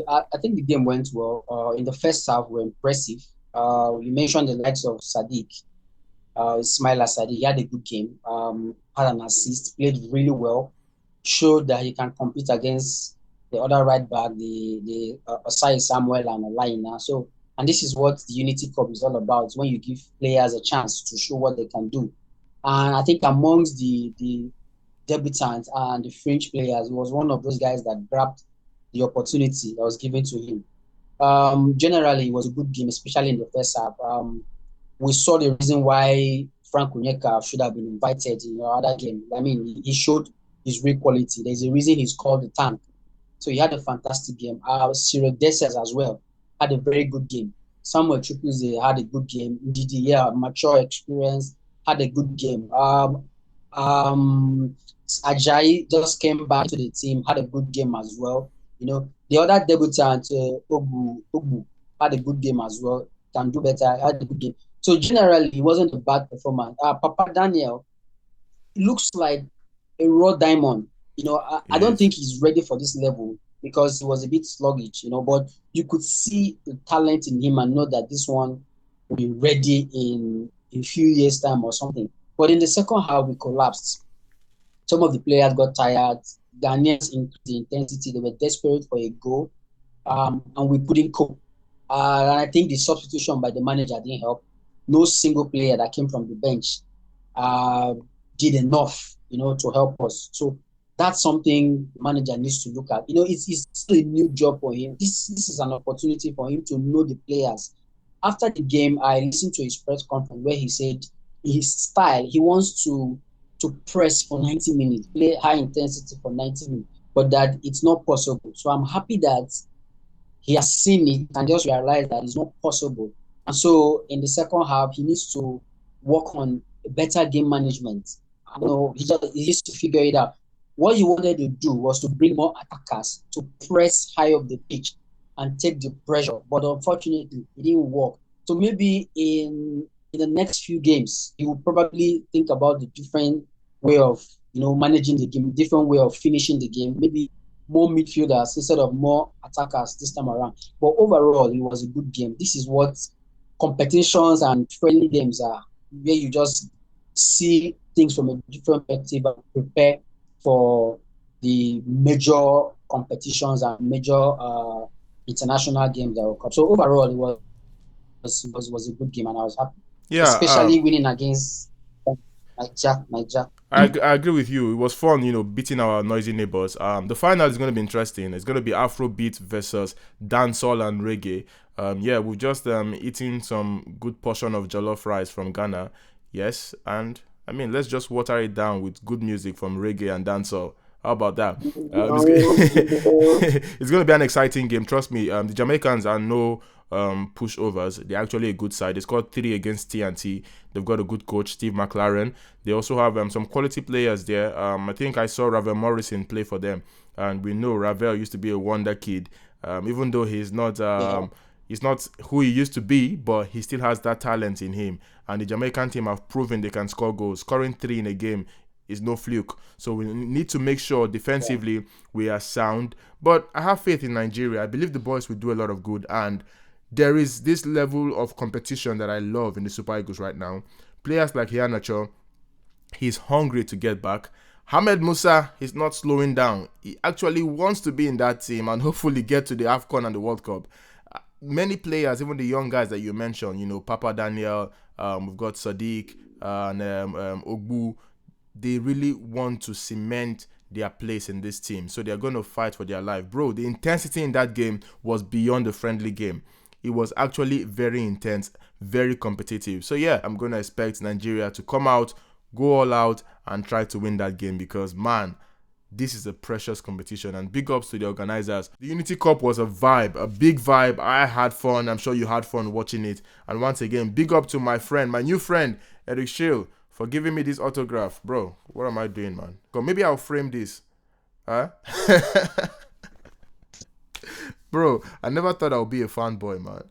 I think the game went well. In the first half, were impressive. You mentioned the likes of Sadiq, Ismaila Sadiq. He had a good game. Had an assist, played really well, showed that he can compete against the other right back, the Osai Samuel and Olaina. So, and this is what the Unity Cup is all about, when you give players a chance to show what they can do. And I think amongst the debutants and the French players, he was one of those guys that grabbed the opportunity that was given to him. Generally, it was a good game, especially in the first half. We saw the reason why Frank Onyeka should have been invited in the other game. I mean, he showed his real quality. There's a reason he's called the tank. So he had a fantastic game. Cyril Dessers as well had a very good game. Samuel Chukwueze had a good game. Ndidi, yeah, mature experience, had a good game. Um, Ajayi just came back to the team, had a good game as well. You know, the other debutant, Ogbu, had a good game as well. Can do better, had a good game. So generally, it wasn't a bad performance. Papa Daniel looks like a raw diamond. I He don't is. think he's ready for this level because he was a bit sluggish, but you could see the talent in him and know that this one will be ready in a few years' time or something. But in the second half, we collapsed. Some of the players got tired. Ghanaians increased the intensity. They were desperate for a goal, and we couldn't cope. And I think the substitution by the manager didn't help. No single player that came from the bench uh, did enough, to help us. So that's something the manager needs to look at. It's still a new job for him. This is an opportunity for him to know the players. After the game, I listened to his press conference where he said his style, he wants to press for 90 minutes, play high intensity for 90 minutes, but that it's not possible. So I'm happy that he has seen it and just realized that it's not possible. And so in the second half, he needs to work on better game management. He needs to figure it out. What he wanted to do was to bring more attackers to press high up the pitch and take the pressure. But unfortunately, it didn't work. So maybe in the next few games, he will probably think about the different way of managing the game, different way of finishing the game. Maybe more midfielders instead of more attackers this time around. But overall, it was a good game. This is what competitions and friendly games are, where you just see things from a different perspective and prepare for the major competitions and major international games that will come. So overall, it was a good game, and I was happy, Yeah, especially winning against Niger. I agree with you. It was fun, beating our noisy neighbors. The final is going to be interesting. It's going to be Afrobeat versus dancehall and reggae. Yeah, we've just eaten some good portion of jollof rice from Ghana. Yes, and I mean, let's just water it down with good music from reggae and dancehall. How about that? It's going to be an exciting game. Trust me. The Jamaicans are no pushovers. They're actually a good side. They scored 3 against TNT. They've got a good coach, Steve McLaren. They also have some quality players there. I think I saw Ravel Morrison play for them, and we know Ravel used to be a wonder kid. Even though Yeah, he's not who he used to be, but he still has that talent in him. And the Jamaican team have proven they can score goals. Scoring 3 in a game is no fluke. So we need to make sure yeah. defensively we are sound. But I have faith in Nigeria. I believe the boys will do a lot of good. And there is this level of competition that I love in the Super Eagles right now. Players like Iheanacho, he's hungry to get back. Hamed Musa is not slowing down. He actually wants to be in that team and hopefully get to the AFCON and the World Cup. Many players, even the young guys that you mentioned, Papa Daniel, we've got Sadiq and Ogbu, they really want to cement their place in this team. So they're going to fight for their life. Bro, the intensity in that game was beyond the friendly game. It was actually very intense, very competitive. So yeah, I'm going to expect Nigeria to come out, go all out, and try to win that game because, man, this is a precious competition. And big ups to the organizers. The Unity Cup was a vibe, a big vibe. I had fun. I'm sure you had fun watching it. And once again, big up to my friend, my new friend, Eric Shill, for giving me this autograph. Bro, what am I doing, man? Because maybe I'll frame this. Huh? Bro, I never thought I would be a fanboy, man.